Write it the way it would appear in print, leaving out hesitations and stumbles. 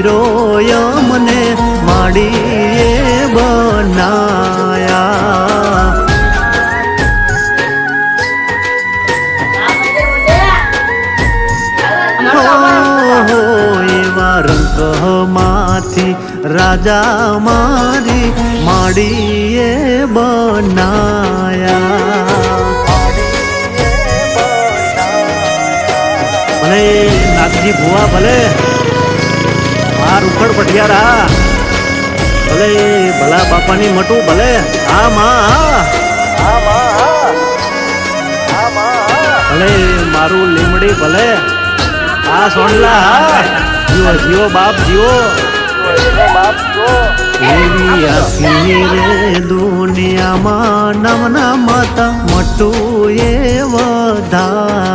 વીરો મને માડીએ બનાયા એવા રંગમાંથી રાજા મારી માડીએ બનાયા ભલે નાગજી ભુવા ભલે આ રૂખડ પટિયારા ભલે ભલા બાપાની મટું ભલે આ માં ભલે મારું લીમડી ભલે આ સોનલા જીવો જીવો બાપ જીવો એવી આખી રે દુનિયામાં નમના માતા મટું એ વધારી